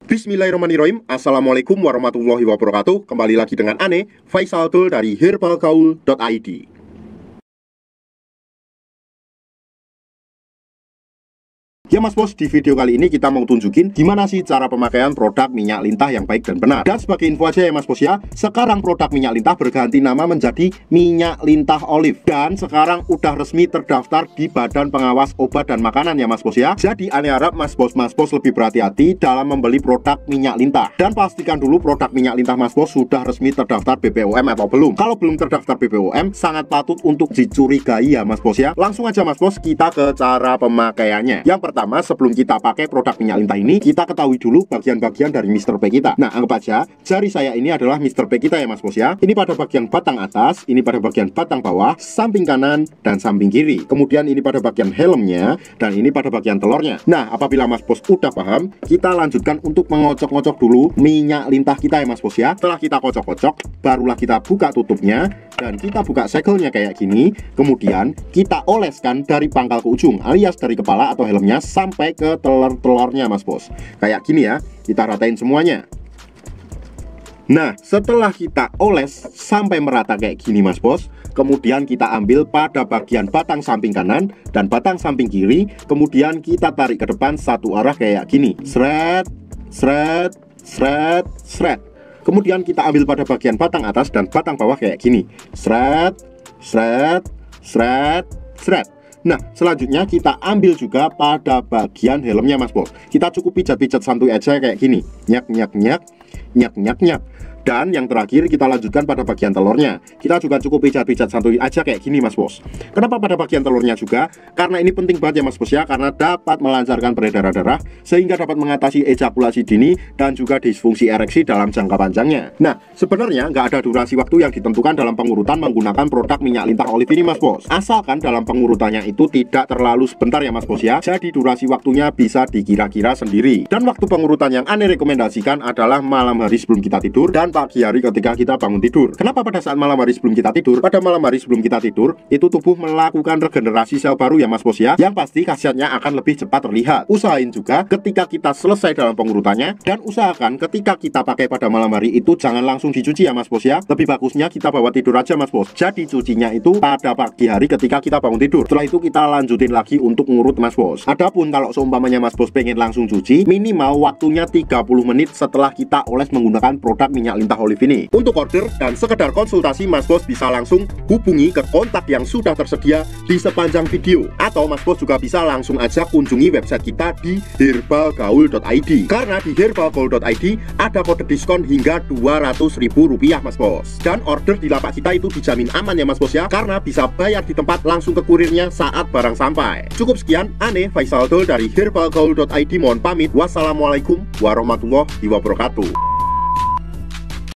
Bismillahirrahmanirrahim. Assalamualaikum warahmatullahi wabarakatuh. Kembali lagi dengan Ane, Faisal Dul dari herbalgaul.id. Ya Mas Bos, di video kali ini kita mau tunjukin gimana sih cara pemakaian produk minyak lintah yang baik dan benar. Dan sebagai info aja ya Mas Bos ya, sekarang produk minyak lintah berganti nama menjadi minyak lintah olive. Dan sekarang udah resmi terdaftar di Badan Pengawas Obat dan Makanan ya Mas Bos ya. Jadi Ane harap Mas Bos lebih berhati-hati dalam membeli produk minyak lintah. Dan pastikan dulu produk minyak lintah Mas Bos sudah resmi terdaftar BPOM atau belum. Kalau belum terdaftar BPOM, sangat patut untuk dicurigai ya Mas Bos ya. Langsung aja Mas Bos, kita ke cara pemakaiannya. Yang pertama, sebelum kita pakai produk minyak lintah ini, kita ketahui dulu bagian-bagian dari Mr. P kita. Nah, anggap aja jari saya ini adalah Mr. P kita ya Mas Bos ya. Ini pada bagian batang atas, ini pada bagian batang bawah, samping kanan, dan samping kiri. Kemudian ini pada bagian helmnya, dan ini pada bagian telurnya. Nah, apabila Mas Bos udah paham, kita lanjutkan untuk mengocok-ngocok dulu minyak lintah kita ya Mas Bos ya. Setelah kita kocok-kocok, barulah kita buka tutupnya, dan kita buka segelnya kayak gini. Kemudian kita oleskan dari pangkal ke ujung, alias dari kepala atau helmnya sampai ke telur-telurnya Mas Bos. Kayak gini ya, kita ratain semuanya. Nah, setelah kita oles sampai merata kayak gini Mas Bos, kemudian kita ambil pada bagian batang samping kanan dan batang samping kiri, kemudian kita tarik ke depan satu arah kayak gini. Sret, sret, sret, sret. Kemudian kita ambil pada bagian batang atas dan batang bawah kayak gini. Sret, sret, sret, sret. Nah, selanjutnya kita ambil juga pada bagian helmnya Mas Bos. Kita cukup pijat-pijat santuy aja kayak gini. Nyak, nyak, nyak, nyak, nyak, nyak. Dan yang terakhir kita lanjutkan pada bagian telurnya. Kita juga cukup pijat-pijat santuy aja kayak gini Mas Bos. Kenapa pada bagian telurnya juga? Karena ini penting banget ya Mas Bos ya, karena dapat melancarkan peredaran darah sehingga dapat mengatasi ejakulasi dini dan juga disfungsi ereksi dalam jangka panjangnya. Nah, sebenarnya nggak ada durasi waktu yang ditentukan dalam pengurutan menggunakan produk minyak lintah olive ini Mas Bos. Asalkan dalam pengurutannya itu tidak terlalu sebentar ya Mas Bos ya. Jadi durasi waktunya bisa dikira-kira sendiri. Dan waktu pengurutan yang Ane rekomendasikan adalah malam hari sebelum kita tidur dan pagi hari ketika kita bangun tidur. Kenapa pada saat malam hari sebelum kita tidur? Pada malam hari sebelum kita tidur, itu tubuh melakukan regenerasi sel baru ya Mas Bos ya. Yang pasti khasiatnya akan lebih cepat terlihat. Usahain juga ketika kita selesai dalam pengurutannya, dan usahakan ketika kita pakai pada malam hari itu jangan langsung dicuci ya Mas Bos ya. Lebih bagusnya kita bawa tidur aja Mas Bos. Jadi cucinya itu pada pagi hari ketika kita bangun tidur. Setelah itu kita lanjutin lagi untuk ngurut Mas Bos. Adapun kalau seumpamanya Mas Bos pengen langsung cuci, minimal waktunya 30 menit setelah kita oles menggunakan produk minyak lintah olive ini. Untuk order dan sekedar konsultasi, Mas Bos bisa langsung hubungi ke kontak yang sudah tersedia di sepanjang video, atau Mas Bos juga bisa langsung aja kunjungi website kita di herbalgaul.id. Karena di herbalgaul.id ada kode diskon hingga Rp200.000 Mas Bos. Dan order di lapak kita itu dijamin aman ya Mas Bos ya, karena bisa bayar di tempat langsung ke kurirnya saat barang sampai. Cukup sekian, Ane Faisal Dul dari herbalgaul.id mohon pamit. Wassalamualaikum warahmatullahi wabarakatuh.